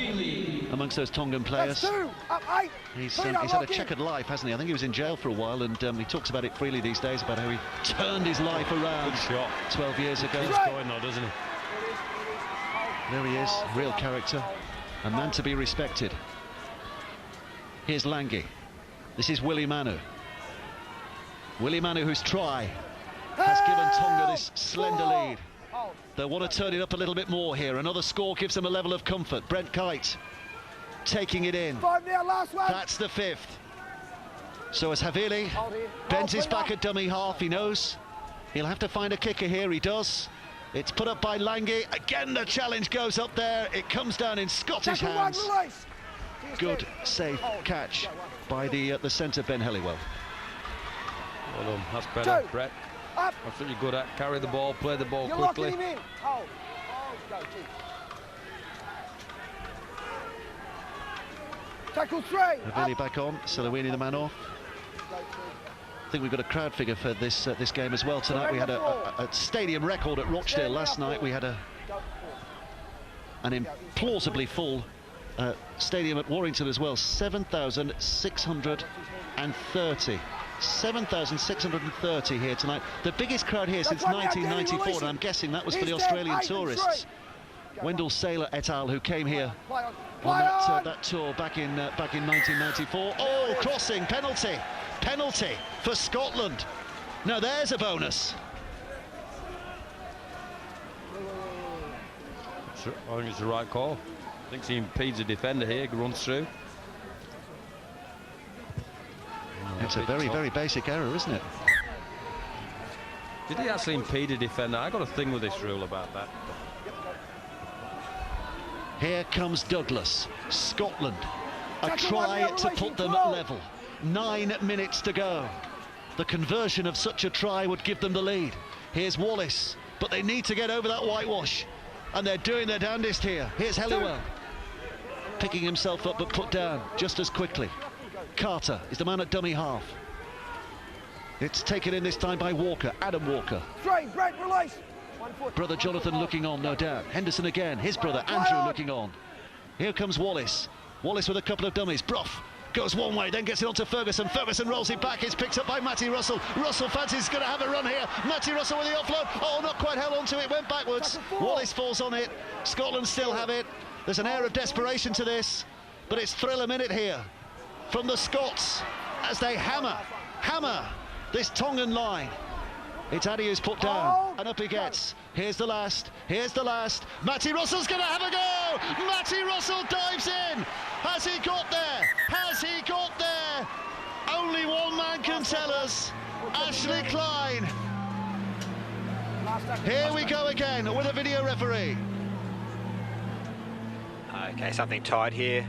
amongst those Tongan players. That's 2, up 8. He's Peter, had a lock in. checkered life, hasn't he? I think he was in jail for a while, and he talks about it freely these days, about how he turned his life around Good shot. 12 years ago. He's going now, doesn't he? There he is, real character, a man to be respected. Here's Lange. This is Willie Manu. Willie Manu, whose try has given Tonga this slender lead. They want to turn it up a little bit more here. Another score gives them a level of comfort. Brent Kite taking it in. 5 now, last one. That's the 5th. So as Havili Hold here. bends his Hold, back Peter. at dummy half, he knows he'll have to find a kicker here. He does. It's put up by Lange. Again, the challenge goes up there. It comes down in Scottish Tackle 1, hands. release. Good, safe catch by the centre, Ben Helliwell. Well done, that's better, Two. Brett. Up. That's what you're good at. Carry the ball, play the ball You're quickly. locking him in. Hold. Go, G. Tackle 3. Havili Up. back on. Salawini the man off. Go, G. I think we've got a crowd figure for this game as well tonight. We had a stadium record at Rochdale last night. We had Go, 4. an implausibly full stadium at Warrington as well. 7,630. 7,630 here tonight. The biggest crowd here since 1994, and I'm guessing that was for the Australian tourists. Wendell Saylor et al., who came here Play on. on Play on. that tour back in 1994. Oh, crossing, penalty for Scotland. Now there's a bonus. I think it's the right call. I think he impedes a defender here, runs through. It's a very, very basic error, isn't it? Did he actually impede a defender? I got a thing with this rule about that. Here comes Douglas, Scotland. A Tackle try one, to put them at level. 9 minutes to go. The conversion of such a try would give them the lead. Here's Wallace, but they need to get over that whitewash. And they're doing their damnedest here. Here's Helliwell. Picking himself up but put down just as quickly. Carter is the man at dummy half. It's taken in this time by Walker, Adam Walker. 3, Brent, release. 1 foot. Brother Jonathan looking on, no doubt. Henderson again, his brother Andrew looking on. Here comes Wallace. Wallace with a couple of dummies. Brough goes one way, then gets it onto Ferguson. Ferguson rolls it back. It's picked up by Matty Russell. Russell fancies going to have a run here. Matty Russell with the offload. Oh, not quite held onto it. Went backwards. Wallace falls on it. Scotland still have it. There's an air of desperation to this, but it's thrill a minute here from the Scots as they hammer this Tongan line. It's Addy who's put down, and up he gets. Here's the last. Matty Russell's going to have a go. Matty Russell dives in. Has he got there? Only one man can tell us. Ashley Klein. Here we go again with a video referee. Okay, something tight here.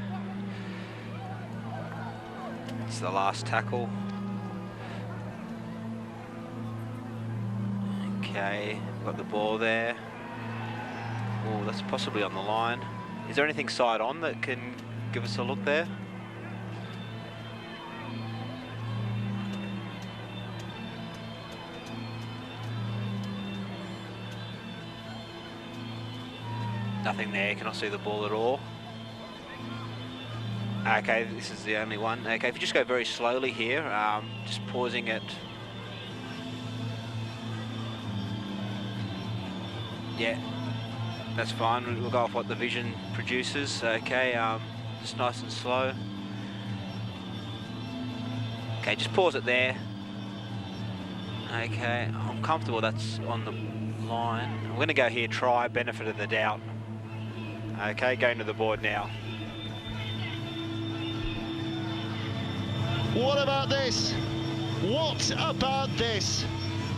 It's the last tackle. Okay, got the ball there. Oh, that's possibly on the line. Is there anything side on that can give us a look there? Nothing there, cannot see the ball at all. Okay, this is the only one. Okay, if you just go very slowly here, just pausing it. Yeah, that's fine. We'll go off what the vision produces. Okay, just nice and slow. Okay, just pause it there. Okay, I'm comfortable that's on the line. I'm going to go here, try, benefit of the doubt. Okay, going to the board now. What about this? What about this?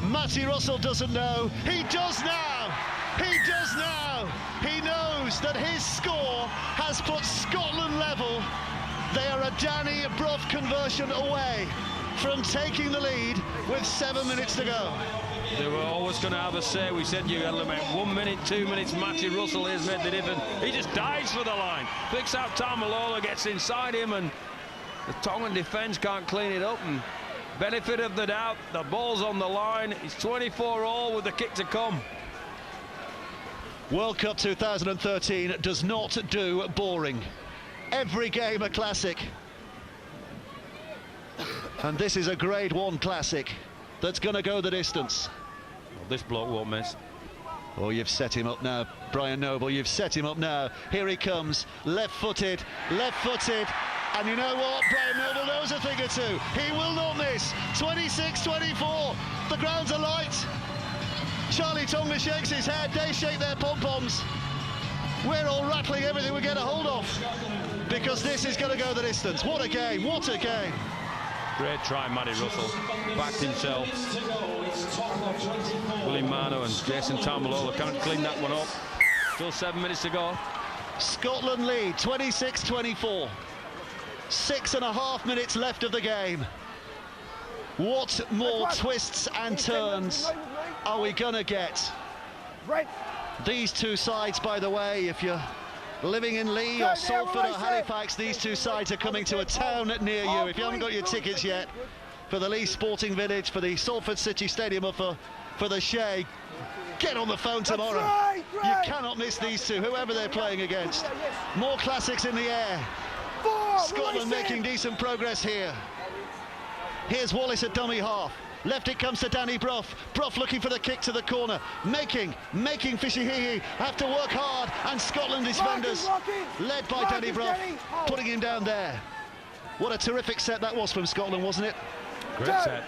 Matty Russell doesn't know. He does now. He does now. He knows that his score has put Scotland level. They are a Danny Brough conversion away from taking the lead with 7 minutes to go. They were always going to have a say. We said you element 1 minute, 2 minutes. Matty Russell has made the difference. He just dives for the line. Picks out Tamalola, gets inside him, and the Tongan defence can't clean it up. And benefit of the doubt, the ball's on the line. It's 24 all with the kick to come. World Cup 2013 does not do boring. Every game a classic. And this is a Grade 1 classic that's going to go the distance. Well, this bloke won't miss. Oh, you've set him up now, Brian Noble. You've set him up now. Here he comes, left-footed, left-footed. And you know what? Brian Noble knows a thing or two. He will not miss. 26-24. The grounds are light. Charlie Tonga shakes his head. They shake their pom-poms. We're all rattling everything we get a hold of, because this is going to go the distance. What a game. What a game. Great try, Matty Russell. Backed himself. Willie Mano and Jason Tamalola can't clean that one up. Still 7 minutes to go. Scotland lead 26-24. 6.5 minutes left of the game. What more twists and turns are we gonna get? These two sides, by the way, if you're living in Lee or Salford or Halifax, these two sides are coming to a town near you. If you haven't got your tickets yet for the Lee Sporting Village, for the Salford City Stadium, or for the Shea, get on the phone tomorrow. You cannot miss these two, whoever they're playing against. More classics in the air. Scotland making decent progress here. Here's Wallace at dummy half. Left it comes to Danny Brough. Brough looking for the kick to the corner. Making Fishihihi have to work hard, and Scotland defenders, led by Danny Brough, putting him down there. What a terrific set that was from Scotland, wasn't it? Great set.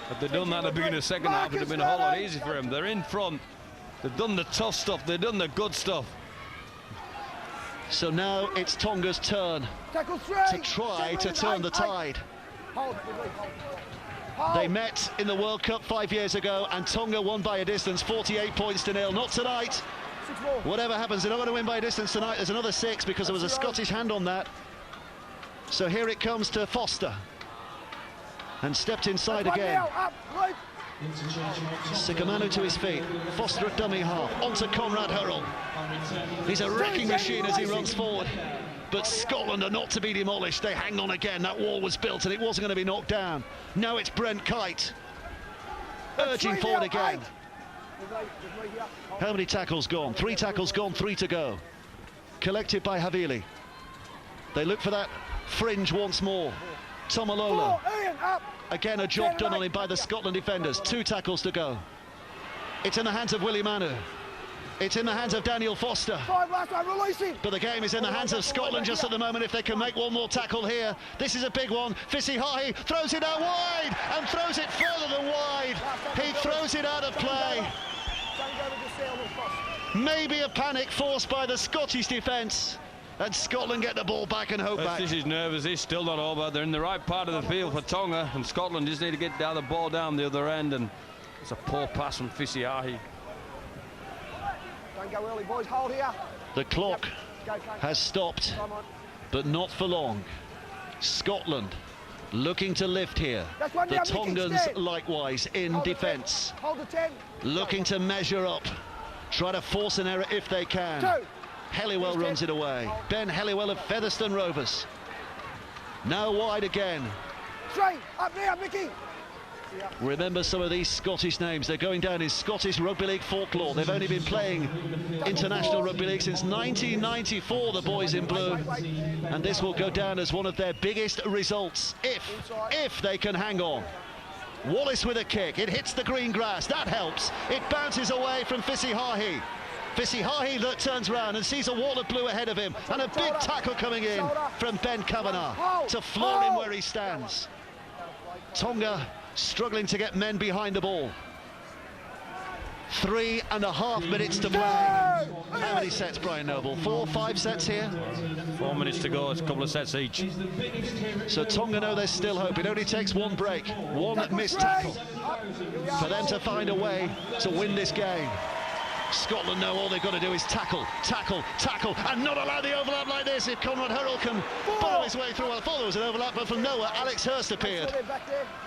Had they done that at the beginning of the second half, it would have been a whole lot easier for him. They're in front. They've done the tough stuff. They've done the good stuff. So now it's Tonga's turn to try to turn the tide. They met in the World Cup 5 years ago, and Tonga won by a distance, 48 points to nil. Not tonight. Whatever happens, they're not going to win by a distance tonight. There's another 6 because there was a Scottish hand on that. So here it comes to Foster. And stepped inside again. Sikamanu to his feet. Foster at dummy half. Onto Conrad Hurrell. He's a wrecking machine as he runs forward. But Scotland are not to be demolished. They hang on again. That wall was built and it wasn't going to be knocked down. Now it's Brent Kite urging forward again. How many tackles gone? 3 tackles gone, 3 to go. Collected by Havili. They look for that fringe once more. Tamalola. Again, a job done on him by the Scotland defenders. 2 tackles to go. It's in the hands of Willie Manu. It's in the hands of Daniel Foster. But the game is in the hands of Scotland just at the moment. If they can make one more tackle here, this is a big one. Fishihahi throws it out wide and throws it further than wide. He throws it out of play. Maybe a panic forced by the Scottish defence. And Scotland get the ball back and hope back. This is nervous. He's still not over. They're in the right part of the field for Tonga, and Scotland just need to get the ball down the other end. And it's a poor pass from Fishihahi. Don't go early, boys. Hold here. The clock has stopped, but not for long. Scotland looking to lift here. The Tongans likewise in defence. Looking to measure up. Try to force an error if they can. Helliwell runs it away. Ben Helliwell of Featherstone Rovers. Now wide again. Straight up there, Mickey. Remember some of these Scottish names. They're going down in Scottish Rugby League folklore. They've only been playing international rugby league since 1994, the boys in blue. And this will go down as one of their biggest results, if they can hang on. Wallace with a kick. It hits the green grass. That helps. It bounces away from Fishihahi. Fishihahi that turns round and sees a wall of blue ahead of him, and a big tackle coming in from Ben Kavanagh to floor him where he stands. Tonga struggling to get men behind the ball. 3.5 minutes to play. How many sets, Brian Noble? 4, 5 sets here? 4 minutes to go. It's a couple of sets each. So Tonga know there's still hope. It only takes one break, one missed tackle for them to find a way to win this game. Scotland know all they've got to do is tackle, tackle, tackle, and not allow the overlap like this. If Conrad Hurrell can burrow his way through, well, I thought there was an overlap, but from nowhere, Alex Hurst appeared.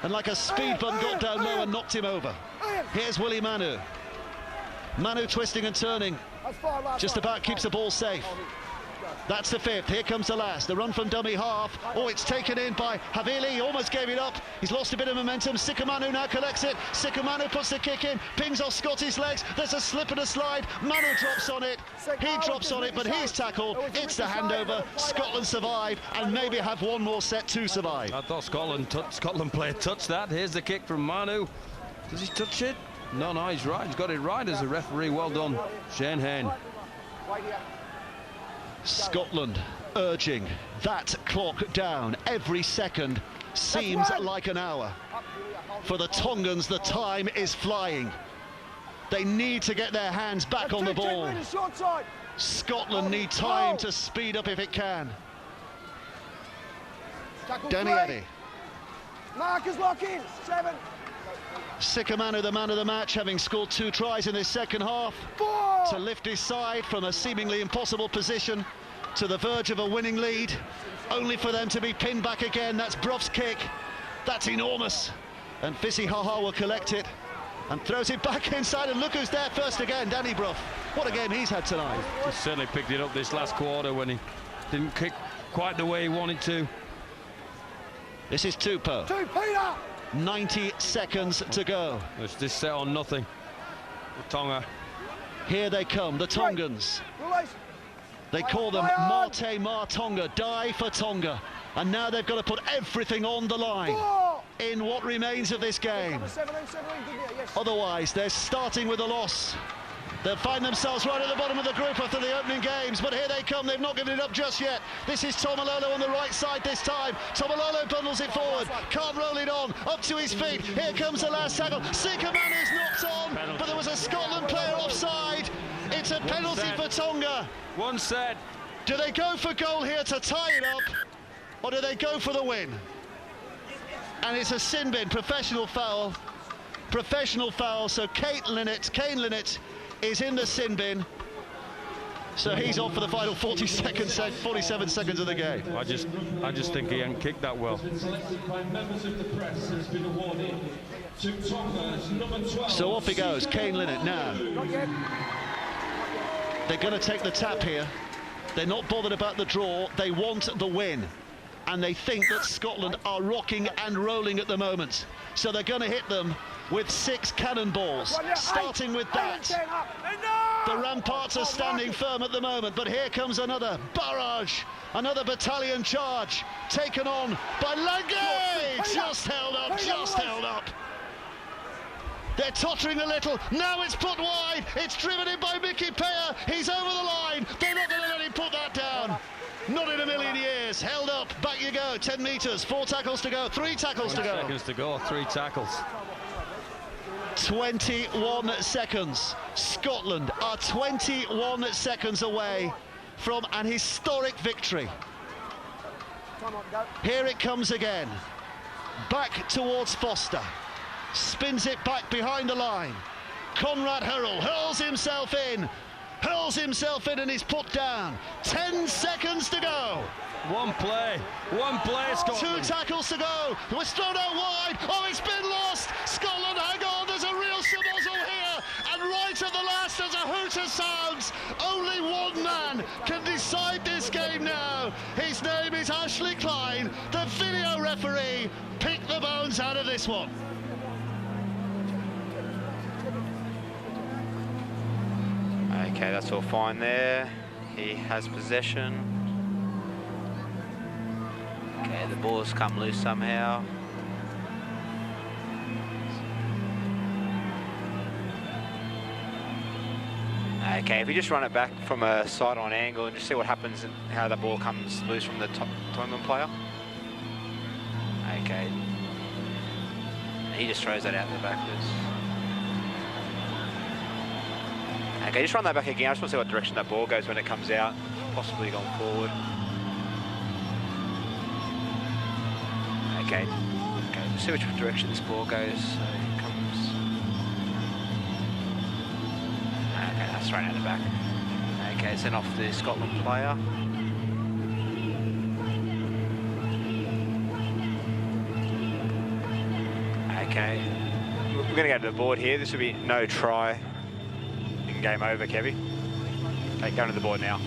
And like a speed bump got down low and knocked him over. Here's Willie Manu. Manu twisting and turning, just about keeps the ball safe. That's the fifth. Here comes the last. The run from dummy half. Oh, it's taken in by Havili. He almost gave it up. He's lost a bit of momentum. Sikamanu now collects it. Sikamanu puts the kick in. Pings off Scotty's legs. There's a slip and a slide. Manu drops on it. He drops on it, but he's tackled. It's the handover. Scotland survive and maybe have one more set to survive. I thought Scotland player touched that. Here's the kick from Manu. Does he touch it? No, he's right. He's got it right as a referee. Well done, Shane Hayne. Scotland urging that clock down. Every second seems like an hour. For the Tongans, the time is flying. They need to get their hands back on the ball. Scotland need time to speed up if it can. Danny Eddy. Marcus lock in, 7. Sikamanu, the man of the match, having scored 2 tries in this second half, 4. to lift his side from a seemingly impossible position to the verge of a winning lead, only for them to be pinned back again. That's Bruff's kick. That's enormous. And Fisi Haha will collect it and throws it back inside, and look who's there first again, Danny Bruff. What a game he's had tonight. He certainly picked it up this last quarter when he didn't kick quite the way he wanted to. This is Tupou. 2, Peter! 90 seconds to go. It's this set on nothing. Tonga. Here they come, the Tongans. They call them Mate Ma Tonga, die for Tonga. And now they've got to put everything on the line in what remains of this game. Otherwise, they're starting with a loss. They'll find themselves right at the bottom of the group after the opening games, but here they come. They've not given it up just yet. This is Tomalolo on the right side this time. Tomalolo bundles it forward, can't roll it on, up to his feet. Here comes the last tackle. Sikamanu is knocked on, but there was a Scotland player offside. It's a penalty for Tonga. One set. Do they go for goal here to tie it up, or do they go for the win? And it's a sin bin, professional foul, so Kane Linnett is in the sin bin, so he's off for the final 47 seconds of the game. I just think he ain't kicked that well. So off he goes, Kane Linnett now. They're going to take the tap here. They're not bothered about the draw, they want the win. And they think that Scotland are rocking and rolling at the moment. So they're going to hit them with 6 cannonballs, starting with that. The ramparts are standing firm at the moment, but here comes another barrage, another battalion charge, taken on by Lange. Just held up. They're tottering a little. Now it's put wide. It's driven in by Mickey Peyer. He's over the line. They're not going to let him put that down. Not in a million years. Held up. Back you go. 10 metres. 4 tackles to go. 3 tackles to go. Seconds to go. 3 tackles. 21 seconds. Scotland are 21 seconds away from an historic victory. Here it comes again. Back towards Foster. Spins it back behind the line. Conrad Hurrell hurls himself in, and he's put down. 10 seconds to go. One play, Scotland. 2 tackles to go. It was thrown out wide. Oh, it's been lost. Scotland, hang on, there's a real schmozzle here. And right at the last, as a hooter sounds, only one man can decide this game now. His name is Ashley Klein, the video referee. Pick the bones out of this one. Okay, that's all fine there. He has possession. Okay, the ball's come loose somehow. Okay, if you just run it back from a side-on angle and just see what happens and how the ball comes loose from the Tongan player. Okay. And he just throws that out there backwards. Okay, just run that back again. I just want to see what direction that ball goes when it comes out, possibly going forward. Okay, let's see which direction this ball goes. So it comes. Okay, that's thrown out the back. Okay, sent off the Scotland player. Okay, we're going to go to the board here. This will be no try in game over, Kevy. Okay, going to the board now.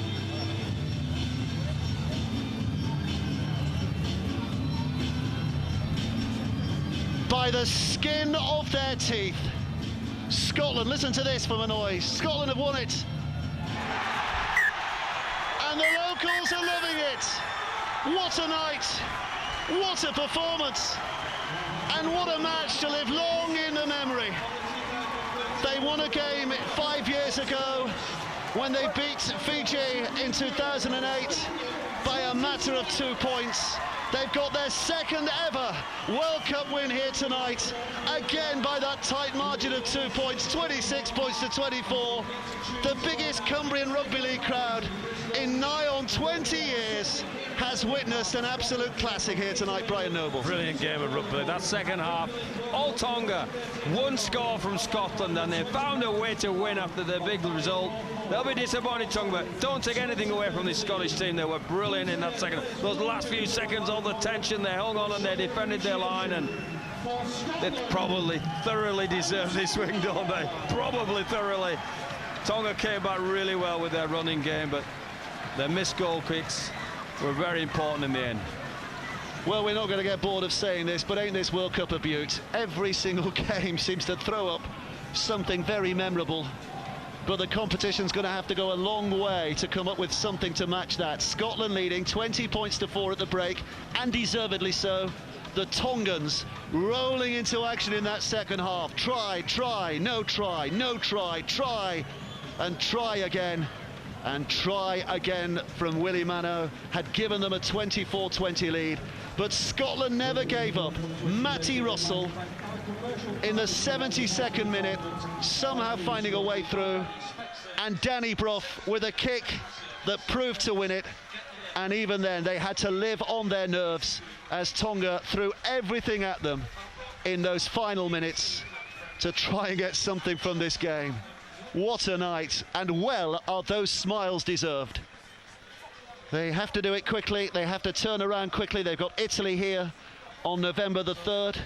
By the skin of their teeth, Scotland, listen to this from Hanoi, Scotland have won it. And the locals are loving it. What a night, what a performance, and what a match to live long in the memory. They won a game 5 years ago when they beat Fiji in 2008 by a matter of 2 points. They've got their second ever World Cup win here tonight, again by that tight margin of 2 points, 26 points to 24. The biggest Cumbrian Rugby League crowd in nigh on 20 years has witnessed an absolute classic here tonight, Brian Noble. Brilliant game of rugby. That second half, all Tonga, one score from Scotland, and they found a way to win after their big result. They'll be disappointed, Tonga, but don't take anything away from this Scottish team. They were brilliant in that second. Those last few seconds, all the tension, they hung on and they defended their line, and they probably thoroughly deserve this win, don't they? Probably thoroughly. Tonga came back really well with their running game, but their missed goal kicks were very important in the end. Well, we're not going to get bored of saying this, but ain't this World Cup a beaut? Every single game seems to throw up something very memorable, but the competition's going to have to go a long way to come up with something to match that. Scotland leading 20 points to 4 at the break, and deservedly so. The Tongans rolling into action in that second half. Try, no try, no try, try, and try again. And try again from Willie Mano had given them a 24-20 lead, but Scotland never gave up. Matty Russell in the 72nd minute somehow finding a way through, and Danny Brough with a kick that proved to win it. And even then they had to live on their nerves as Tonga threw everything at them in those final minutes to try and get something from this game. What a night, and well are those smiles deserved. They have to do it quickly, they have to turn around quickly. They've got Italy here on November the 3rd,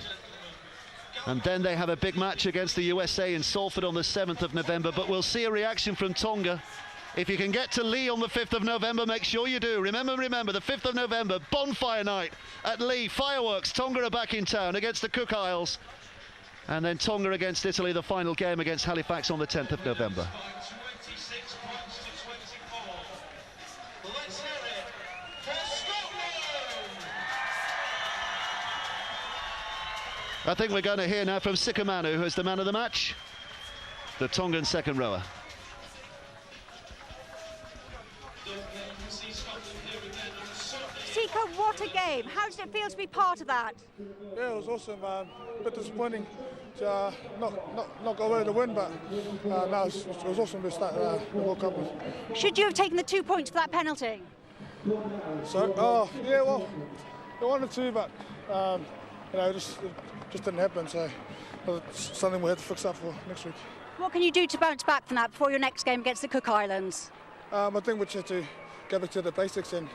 and then they have a big match against the USA in Salford on the 7th of November, but we'll see a reaction from Tonga. If you can get to Lee on the 5th of November, make sure you do. Remember, the 5th of November, bonfire night at Lee, fireworks. Tonga are back in town against the Cook Isles. And then Tonga against Italy, the final game against Halifax on the 10th of November. I think we're going to hear now from Sika Manu, who's the man of the match, the Tongan second rower. Sika, what a game. How did it feel to be part of that? Yeah, it was awesome. A bit disappointing to not go away to win, but no, it was awesome to start the World Cup. Should you have taken the 2 points for that penalty? So, yeah, well, I wanted to, but it just didn't happen. So it's something we have to fix up for next week. What can you do to bounce back from that before your next game against the Cook Islands? I think we just have to go back to the basics and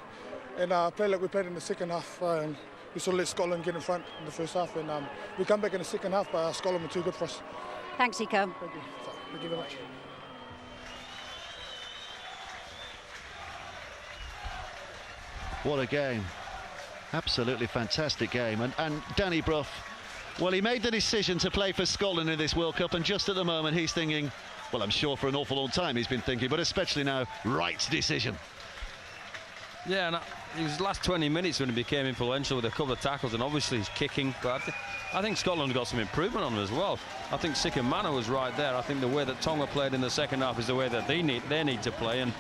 play like we played in the second half. We sort of let Scotland get in front in the first half, and we come back in the second half, but Scotland were too good for us. Thanks, Sika. Thank you. Thank you very much. What a game. Absolutely fantastic game. And Danny Brough, well, he made the decision to play for Scotland in this World Cup, and just at the moment he's thinking, well, I'm sure for an awful long time he's been thinking, but especially now, right decision. Yeah, and his last 20 minutes when he became influential with a couple of tackles, and obviously he's kicking, but I think Scotland got some improvement on him as well. I think Sika Manu was right there. I think the way that Tonga played in the second half is the way that they need to play, and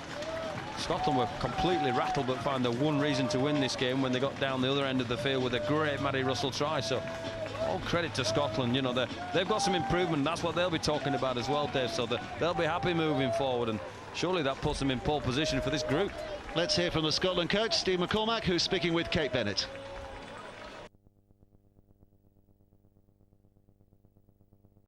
Scotland were completely rattled but found the one reason to win this game when they got down the other end of the field with a great Matty Russell try. So all credit to Scotland. You know, they've got some improvement. That's what they'll be talking about as well, Dave, so they'll be happy moving forward, and surely that puts them in pole position for this group. Let's hear from the Scotland coach, Steve McCormack, who's speaking with Kate Bennett.